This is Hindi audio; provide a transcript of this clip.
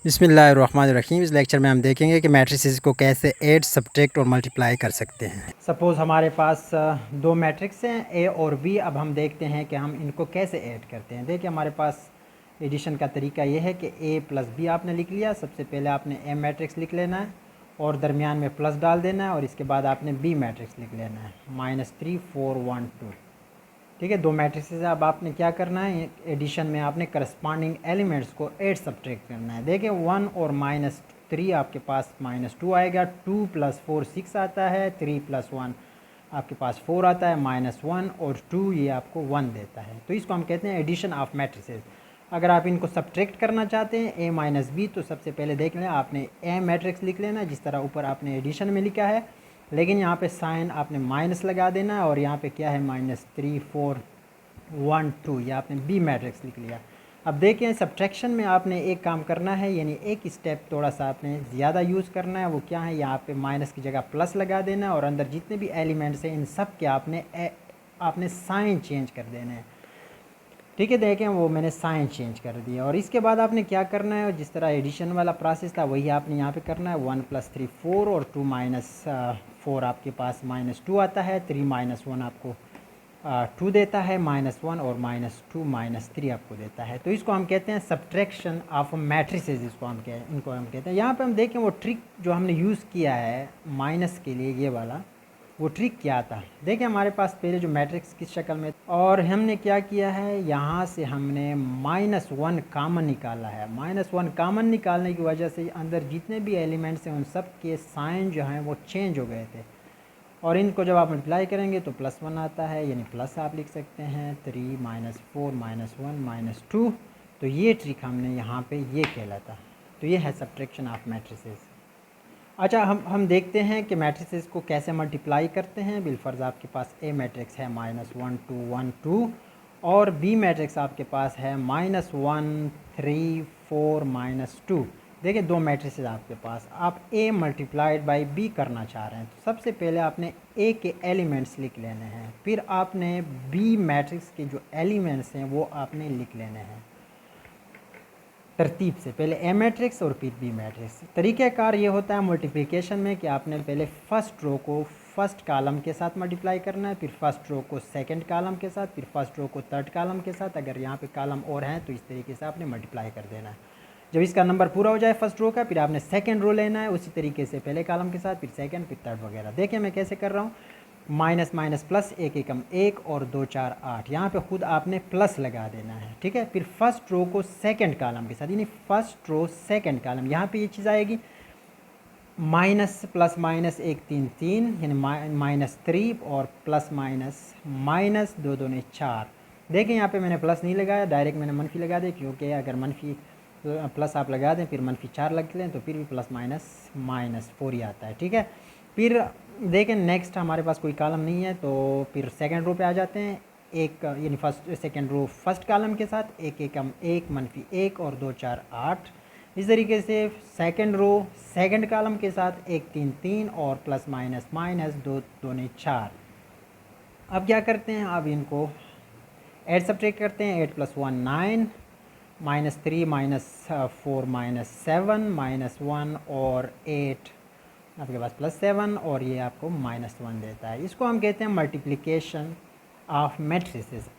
बिस्मिल्लाहिर्रहमानिर्रहीम। इस लेक्चर में हम देखेंगे कि मैट्रिसेस को कैसे ऐड, सब्ट्रैक्ट और मल्टीप्लाई कर सकते हैं। सपोज़ हमारे पास दो मैट्रिक्स हैं ए और बी। अब हम देखते हैं कि हम इनको कैसे ऐड करते हैं। देखिए हमारे पास एडिशन का तरीका ये है कि ए प्लस बी आपने लिख लिया। सबसे पहले आपने ए मैट्रिक्स लिख लेना है और दरमियान में प्लस डाल देना है और इसके बाद आपने बी मैट्रिक्स लिख लेना है -3 4 1 2। ठीक है, दो मैट्रिसेस है। अब आपने क्या करना है, एडिशन में आपने करस्पॉन्डिंग एलिमेंट्स को ऐड सब्ट्रैक्ट करना है। देखिए 1 और -3 आपके पास -2 आएगा, 2 + 4 6 आता है, 3 + 1 आपके पास 4 आता है, -1 और 2 ये आपको 1 देता है। तो इसको हम कहते हैं एडिशन ऑफ मैट्रिसेस। अगर आप इनको सब्ट्रैक्ट करना चाहते हैं ए माइनस बी, तो सबसे पहले देख लें आपने ए मैट्रिक्स लिख लेना जिस तरह ऊपर आपने एडिशन में लिखा है, लेकिन यहाँ पे साइन आपने माइनस लगा देना है और यहाँ पे क्या है -3 4 1 2, ये आपने बी मैट्रिक्स लिख लिया। अब देखें सब्ट्रैक्शन में आपने एक काम करना है, यानी एक स्टेप थोड़ा सा आपने ज़्यादा यूज़ करना है। वो क्या है, यहाँ पे माइनस की जगह प्लस लगा देना है और अंदर जितने भी एलिमेंट्स हैं इन सब के आपने साइन चेंज कर देना है। ठीक है, देखें वो मैंने साइन चेंज कर दिया। और इसके बाद आपने क्या करना है, जिस तरह एडिशन वाला प्रोसेस था वही आपने यहाँ पे करना है। 1 + 3 4 और 2 - 4 आपके पास -2 आता है, 3 - 1 आपको 2 देता है, -1 और -2 -3 आपको देता है। तो इसको हम कहते हैं सब्ट्रैक्शन ऑफ मैट्रिसेस। इनको हम कहते हैं। यहाँ पे हम देखें वो ट्रिक जो हमने यूज़ किया है माइनस के लिए, ये वाला वो ट्रिक क्या था। देखिए हमारे पास पहले जो मैट्रिक्स किस शक्ल में, और हमने क्या किया है, यहाँ से हमने -1 कॉमन निकाला है। -1 कॉमन निकालने की वजह से अंदर जितने भी एलिमेंट्स हैं उन सब के साइन जो हैं वो चेंज हो गए थे। और इनको जब आप मल्टीप्लाई करेंगे तो +1 आता है, यानी प्लस आप लिख सकते हैं 3 - 4 -1 -2। तो ये ट्रिक हमने यहाँ पे ये खेला था। तो ये है सब्ट्रैक्शन ऑफ मैट्रिसेस। अच्छा, हम देखते हैं कि मैट्रिसेस को कैसे मल्टीप्लाई करते हैं। बिलफर्ज आपके पास ए मैट्रिक्स है -1 2 1 2 और बी मैट्रिक्स आपके पास है -1 3 4 -2। देखिए दो मैट्रिसेस आपके पास, आप ए मल्टीप्लाइड बाई बी करना चाह रहे हैं। तो सबसे पहले आपने ए के एलिमेंट्स लिख लेने हैं, फिर आपने बी मैट्रिक्स के जो एलिमेंट्स हैं वो आपने लिख लेने हैं तरतीब से, पहले ए मैट्रिक्स और फिर बी मैट्रिक्स। तरीक़ाकार ये होता है मल्टीप्लिकेशन में कि आपने पहले फ़र्स्ट रो को फर्स्ट कॉलम के साथ मल्टीप्लाई करना है, फिर फर्स्ट रो को सेकंड कॉलम के साथ, फिर फर्स्ट रो को थर्ड कॉलम के साथ। अगर यहाँ पे कॉलम और हैं तो इस तरीके से आपने मल्टीप्लाई कर देना है। जब इसका नंबर पूरा हो जाए फर्स्ट रो का, फिर आपने सेकंड रो लेना है उसी तरीके से, पहले कॉलम के साथ, फिर सेकंड, फिर थर्ड वगैरह। देखें मैं कैसे कर रहा हूँ, माइनस माइनस प्लस, 1 एकम 1 और 2 4 8, यहाँ पे खुद आपने प्लस लगा देना है। ठीक है, फिर फर्स्ट रो को सेकंड कॉलम के साथ, यानी फर्स्ट रो सेकंड कॉलम, यहाँ पे ये चीज़ आएगी माइनस प्लस माइनस 1 3 3, यानी -3 और प्लस माइनस 2 2 4। देखें यहाँ पे मैंने प्लस नहीं लगाया, डायरेक्ट मैंने मनफी लगा दिया, क्योंकि अगर मनफी प्लस आप लगा दें फिर -4 लग लें तो फिर भी प्लस माइनस 4 ही आता है। ठीक है, फिर देखें नेक्स्ट हमारे पास कोई कॉलम नहीं है, तो फिर सेकंड रो पे आ जाते हैं। एक यानी first second row first column के साथ, 1 एकम 1 -1 और 2 4 8। इस तरीके से सेकंड रो सेकंड कॉलम के साथ 1 3 3 और प्लस माइनस 2 2 4। अब क्या करते हैं, अब इनको ऐड सब्ट्रैक्ट करते हैं। 8 + 1 9, -3 -4 -7 -1 और 8 आपके पास +7 और ये आपको -1 देता है। इसको हम कहते हैं मल्टीप्लिकेशन ऑफ मैट्रिसेस।